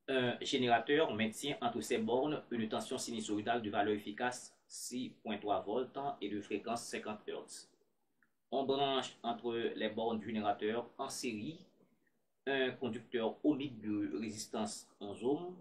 Un générateur maintient entre ses bornes une tension sinusoïdale de valeur efficace 6,3 volts et de fréquence 50 Hz. On branche entre les bornes du générateur en série un conducteur ohmique de résistance 11 ohms,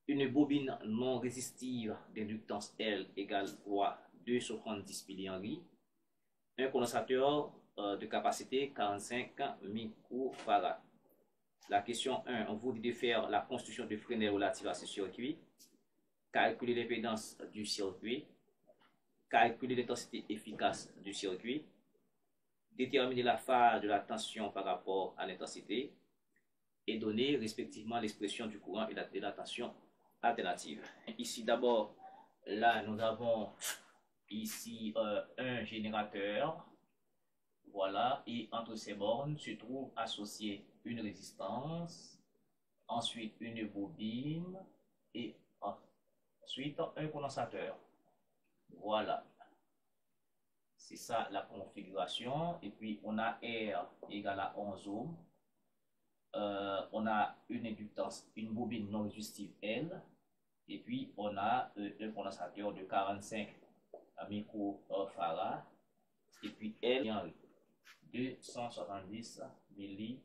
une bobine non résistive d'inductance L égale 270 mH, un condensateur de capacité 45 microfarads. La question 1, on vous dit de faire la construction de Fresnel relative à ce circuit, calculer l'impédance du circuit, calculer l'intensité efficace du circuit, déterminer la phase de la tension par rapport à l'intensité et donner respectivement l'expression du courant et de la tension alternative. Ici d'abord, là nous avons ici un générateur, voilà, et entre ces bornes se trouve associée une résistance, ensuite une bobine et ensuite un condensateur. Voilà, c'est ça la configuration. Et puis on a R égale à 11 ohms. On a une inductance, une bobine non résistive L. Et puis on a un condensateur de 45 microfarads. Et puis L 270 millihenry.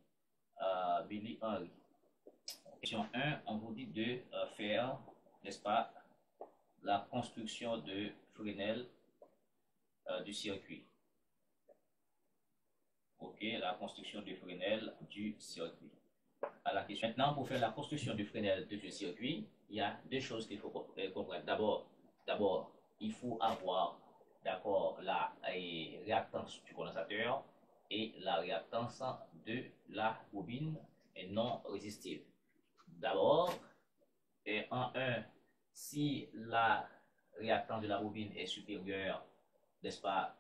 Question 1, on vous dit de faire, n'est-ce pas, la construction de Fresnel du circuit. Ok, la construction de Fresnel du circuit. À la question. Maintenant, pour faire la construction du Fresnel de ce circuit, il y a deux choses qu'il faut comprendre. D'abord, il faut avoir, d'accord, la réactance du condensateur et la réactance de la bobine non résistive. D'abord, en 1, si la réactance de la bobine est supérieure, n'est-ce pas,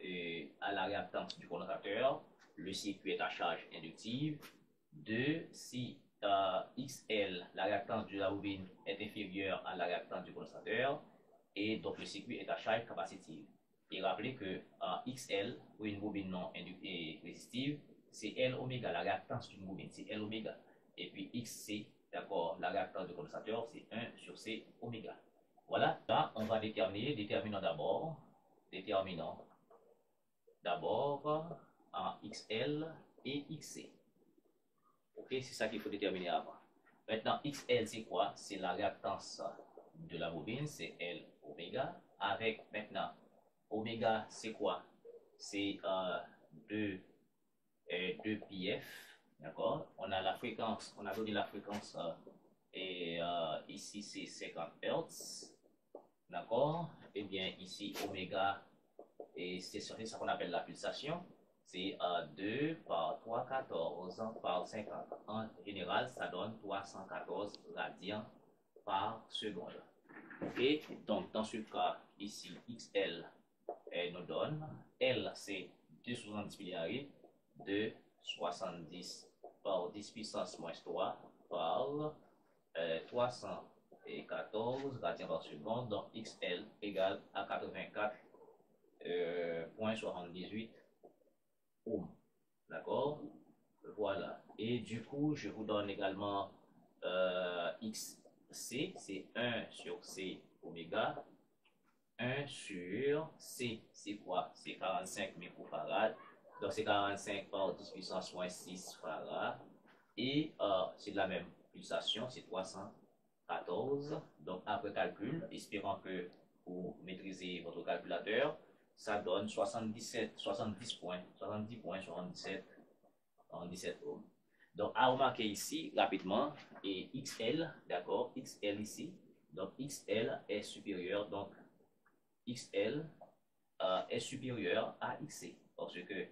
à la réactance du condensateur, le circuit est à charge inductive. 2, si XL, la réactance de la bobine, est inférieure à la réactance du condensateur, et donc le circuit est à charge capacitive. Et rappelez que XL, pour une bobine non résistive, c'est L oméga, la réactance d'une bobine, c'est L oméga. Et puis XC, d'accord, la réactance du condensateur, c'est 1 sur C oméga. Voilà, là, on va déterminons d'abord en XL et XC. Ok, c'est ça qu'il faut déterminer avant. Maintenant, XL, c'est quoi? C'est la réactance de la bobine, c'est L oméga. Avec maintenant, oméga, c'est quoi? C'est 2 πf. D'accord? On a la fréquence, on a donné la fréquence et ici c'est 50 Hz. D'accord? Et bien ici, oméga, et c'est ça qu'on appelle la pulsation. C'est 2 par 314 par 50. En général, ça donne 314 radians par seconde. Ok? Donc, dans ce cas, ici, XL nous donne, L, c'est 270 mH, 270 par 10 puissance moins 3 par 314 radians par seconde. Donc, XL égale à 84,78 ohms. D'accord? Voilà. Et du coup, je vous donne également XC, c'est 1 sur C oméga. 1 sur C, c'est quoi? C'est 45 microfarads. Donc, c'est 45 par 10 puissance moins 6 farads. Et c'est la même pulsation, c'est 314. Donc, après calcul, espérant que vous maîtrisez votre calculateur, ça donne 77, 70 points, 70 points, 77 ohms. Donc, à remarquer ici, rapidement, et XL, d'accord, XL ici, donc XL est supérieur, donc XL est supérieur à XC, parce que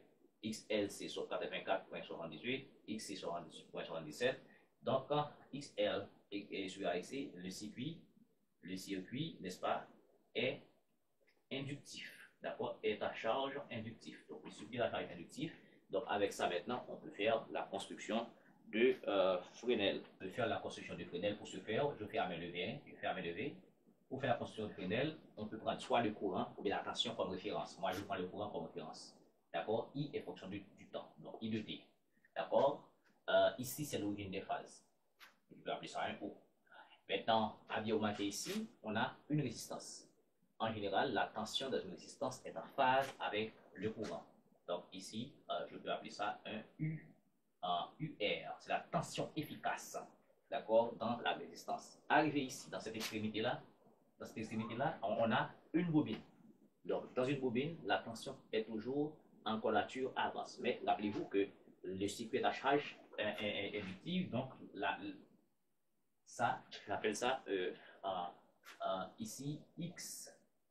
XL c'est 84,78, XC 70,77, donc quand XL est supérieur à XC, le circuit, n'est-ce pas, est inductif, d'accord, est à charge inductif. Donc le circuit est à charge inductif. Donc avec ça maintenant, on peut faire la construction de Fresnel. On peut faire la construction de Fresnel. Pour ce faire, je fais à main levée, Pour faire la construction de Fresnel, on peut prendre soit le courant ou bien la tension comme référence. Moi, je prends le courant comme référence. D'accord? I est fonction du temps, donc I de t. D'accord? Ici, c'est l'origine des phases. Je peux appeler ça un O. Maintenant, à bien remarquer ici, on a une résistance. En général, la tension dans une résistance est en phase avec le courant. Donc ici, je peux appeler ça un U, un UR. C'est la tension efficace, d'accord, dans la résistance. Arrivé ici, dans cette extrémité-là, on a une bobine. Donc, dans une bobine, la tension est toujours en collature à avance. Mais rappelez-vous que le circuit est à charge inductive, donc ça, j'appelle ça ici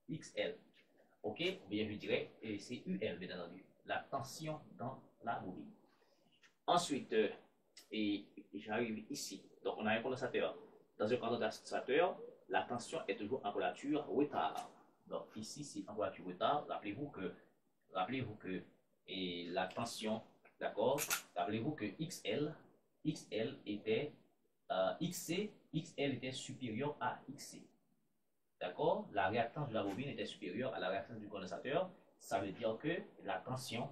XL. Ok, bien je dirais, et c'est UL, bien entendu, la tension dans la bobine. Ensuite, et j'arrive ici. Donc, on a un condensateur. Dans un condensateur, la tension est toujours en collature retard. Donc, ici, c'est en collature retard. Rappelez-vous que et la tension, d'accord, rappelez-vous que XL était XL était supérieur à XC. D'accord? La réactance de la bobine était supérieure à la réactance du condensateur. Ça veut dire que la tension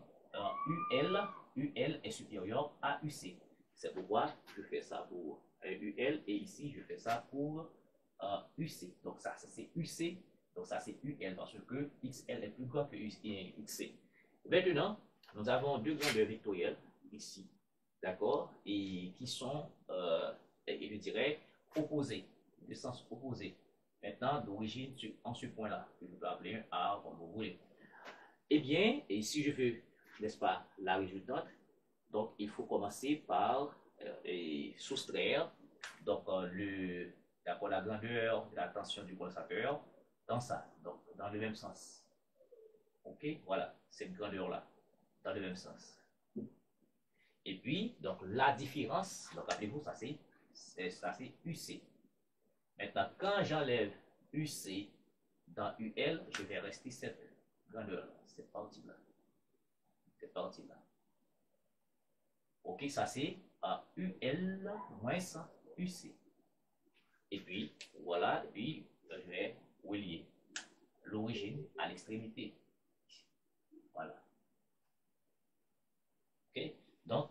UL est supérieure à UC. C'est pourquoi je fais ça pour UL et ici je fais ça pour UC. Donc ça c'est UC, donc ça c'est UL parce que XL est plus grand que XC. Maintenant, nous avons deux grandeurs vectorielles ici, d'accord, et qui sont, je dirais, opposées, de sens opposé. Maintenant, d'origine en ce point-là, que je peux appeler un A comme vous voulez. Eh bien, et si je veux, n'est-ce pas, la résultante, donc il faut commencer par soustraire donc, la grandeur de la tension du condensateur dans ça, donc dans le même sens. Ok, voilà, cette grandeur-là, dans le même sens. Et puis, donc la différence, donc rappelez-vous, ça c'est UC. Maintenant, quand j'enlève UC dans UL, je vais rester cette grandeur-là, cette partie-là. Cette partie-là. Ok, ça c'est UL moins UC. Et puis, voilà, et puis je vais relier l'origine à l'extrémité. Voilà. Ok, donc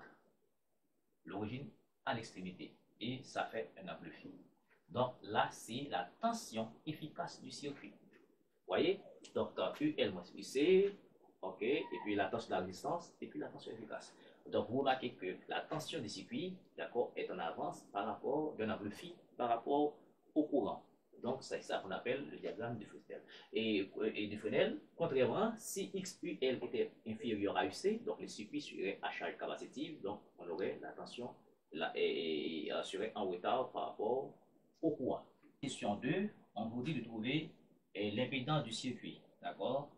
l'origine à l'extrémité. Et ça fait un angle fini. Donc là, c'est la tension efficace du circuit. Vous voyez? Donc UL moins UC, ok, et puis la tension de la résistance, et puis la tension efficace. Donc vous remarquez que la tension du circuit, d'accord, est en avance par rapport d'un angle phi par rapport au courant. Donc c'est ça qu'on appelle le diagramme de Fresnel. Et de Fresnel, contrairement, si XUL était inférieur à UC, donc le circuit serait à charge capacitive, donc on aurait la tension serait en retard par rapport au courant. Question 2, on vous dit de trouver l'impédance du circuit, d'accord?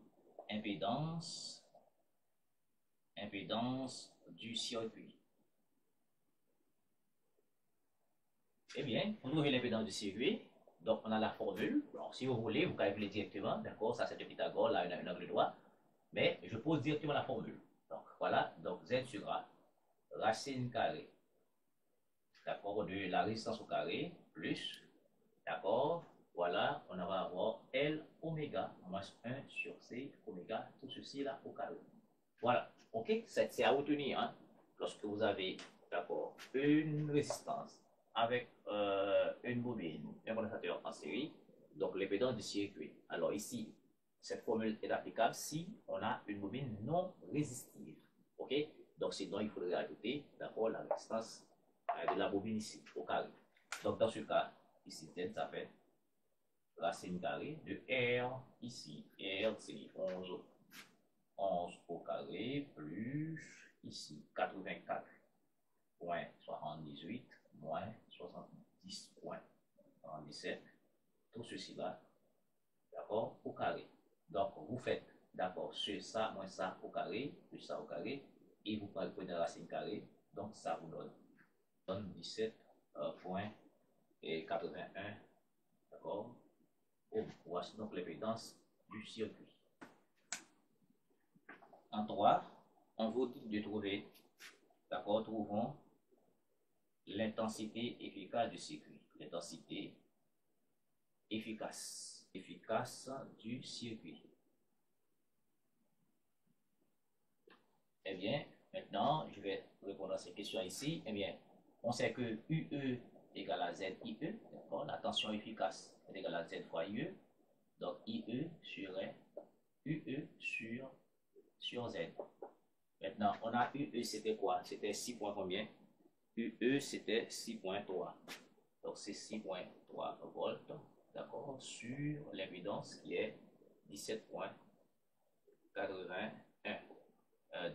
Impédance du circuit. Eh bien, pour trouver l'impédance du circuit, donc on a la formule. Alors, si vous voulez, vous calculez directement, d'accord? Ça, c'est de Pythagore, là, un angle droit. Mais je pose directement la formule. Donc, voilà. Donc, Z sur A, racine carrée, d'accord, de la résistance au carré, plus, d'accord, voilà, on va avoir L oméga moins 1 sur C oméga, tout ceci là au carré. Voilà, ok, c'est à retenir, hein, lorsque vous avez, d'accord, une résistance avec une bobine, un condensateur en série, donc l'impédance du circuit. Alors ici, cette formule est applicable si on a une bobine non résistive, ok, donc sinon il faudrait ajouter, d'accord, la résistance de la bobine ici, au carré. Donc dans ce cas, ici, ça fait racine carrée de R, ici, R c'est 11 au carré, plus, ici, 84,78 moins 70,77, tout ceci là, d'accord, au carré. Donc, vous faites, d'accord, sur ça, moins ça au carré, plus ça au carré, et vous prenez la racine carrée, donc ça vous donne 17,81, d'accord. Voici donc l'impédance du circuit. En 3, on vous dit de trouver, d'accord, trouvons l'intensité efficace du circuit. L'intensité efficace du circuit. Eh bien, maintenant, je vais répondre à ces questions ici. Eh bien, on sait que UE égale à ZIE, d'accord? La tension efficace est égale à Z fois IE. Donc IE serait UE sur Z. Maintenant, on a UE, c'était quoi? C'était 6 points combien? UE, c'était 6,3. Donc c'est 6,3 volts, d'accord, sur l'impédance qui est 17,81.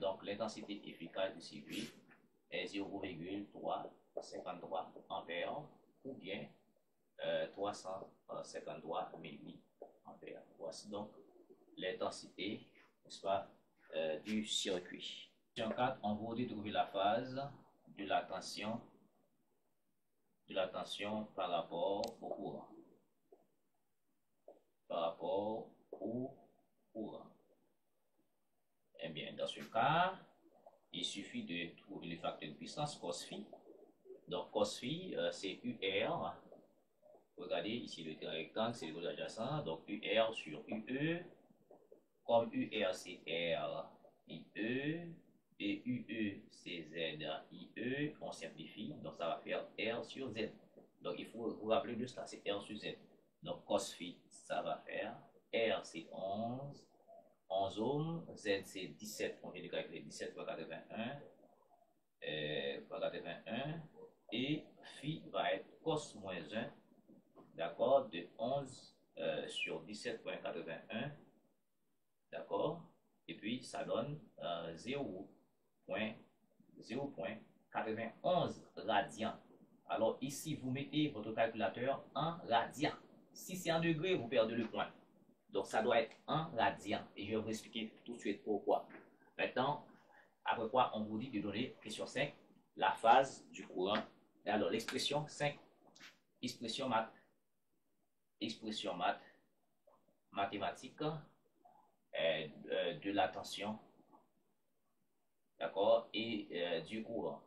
Donc l'intensité efficace du circuit est 0,353 ampères ou bien 353 milliampères. Voici donc l'intensité, n'est-ce pas, du circuit. Question 4, on va trouver la phase de la tension par rapport au courant. Par rapport au courant. Eh bien, dans ce cas, il suffit de trouver le facteur de puissance cos phi. Donc, cos phi, c'est UR. Regardez, ici, le rectangle, c'est le côté adjacent. Donc, UR sur UE. Comme UR, c'est R, IE. Et UE, c'est Z, IE. On simplifie. Donc, ça va faire R sur Z. Donc, il faut vous rappeler de cela, c'est R sur Z. Donc, cos phi, ça va faire R, c'est 11. 11 ohms, Z c'est 17, on vient de calculer 17,81, et phi va être cos moins 1, d'accord, de 11 sur 17,81, d'accord, et puis ça donne 0,91 radians. Alors ici, vous mettez votre calculateur en radians. Si c'est en degrés, vous perdez le point. Donc, ça doit être en radian. Et je vais vous expliquer tout de suite pourquoi. Maintenant, après quoi, on vous dit de donner, question 5, la phase du courant. Et alors, l'expression 5, expression mathématique de la tension, d'accord, et du courant.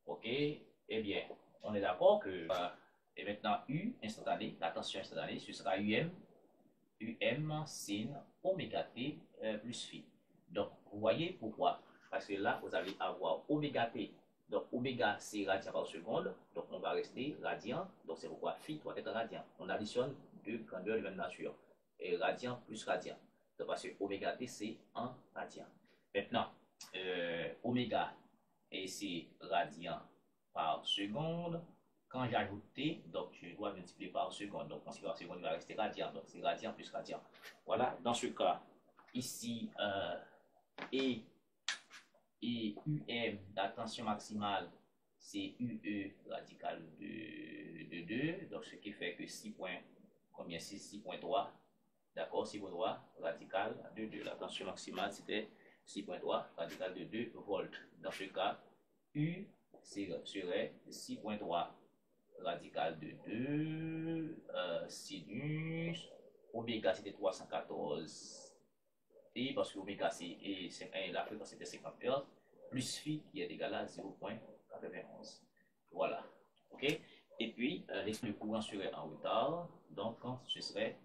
Ok, eh bien, on est d'accord que, et maintenant, U instantané, la tension instantanée, ce sera UM sin oméga t plus phi. Donc, vous voyez pourquoi? Parce que là, vous allez avoir oméga t. Donc, oméga, c'est radian par seconde. Donc, on va rester radian. Donc, c'est pourquoi phi doit être radian. On additionne deux grandeurs de même nature. Et radian plus radian. Donc, parce que oméga t, c'est en radian. Maintenant, oméga, et c'est radian par seconde. Quand j'ajoute t, donc je dois multiplier par seconde. Donc, quand c'est par seconde, il va rester radian. Donc, c'est radian plus radian. Voilà, dans ce cas, ici, et UM, la tension maximale, c'est UE radical de 2. Donc, ce qui fait que 6 points, combien c'est 6,3. D'accord, 6,3 radical de 2. La tension maximale, c'était 6,3 radical de 2 volts. Dans ce cas, U serait 6,3 radical de 2, sinus, oméga c'était 314 t, parce que oméga c'est la fréquence c'était 50 Hz, plus phi qui est égal à 0,91. Voilà, ok. Et puis, le courant serait en retard, donc ce serait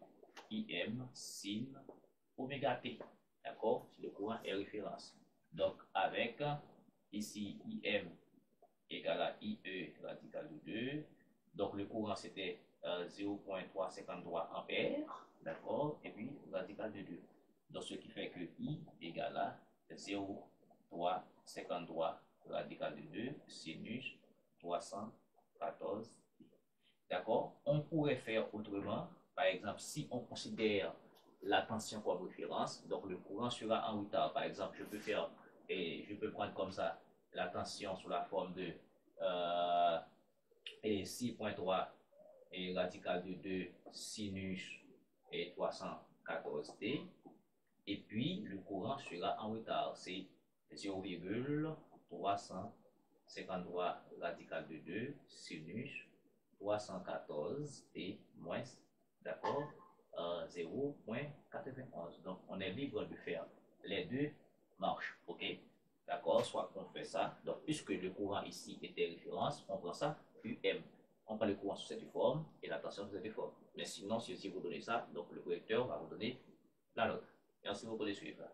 IM sin oméga t, d'accord, si le courant est référence. Donc, avec ici IM égale à IE radical de 2. Donc, le courant, c'était 0,353 ampères, d'accord, et puis radical de 2. Donc, ce qui fait que I égale à 0,353 radical de 2 sinus 314. D'accord. On pourrait faire autrement. Par exemple, si on considère la tension comme référence, donc le courant sera en retard. Par exemple, je peux prendre comme ça la tension sous la forme de et 6,3 et radical de 2 sinus et 314t. Et puis, le courant sera en retard. C'est 0,353 radical de 2 sinus 314t moins, d'accord, 0,91. Donc, on est libre de faire les deux marches, ok? D'accord, soit qu'on fait ça. Donc, puisque le courant ici était référence, on prend ça, UM. On prend le courant sous cette forme et la tension sous cette forme. Mais sinon, si vous donnez ça, donc le correcteur va vous donner la note. Merci beaucoup de suivre.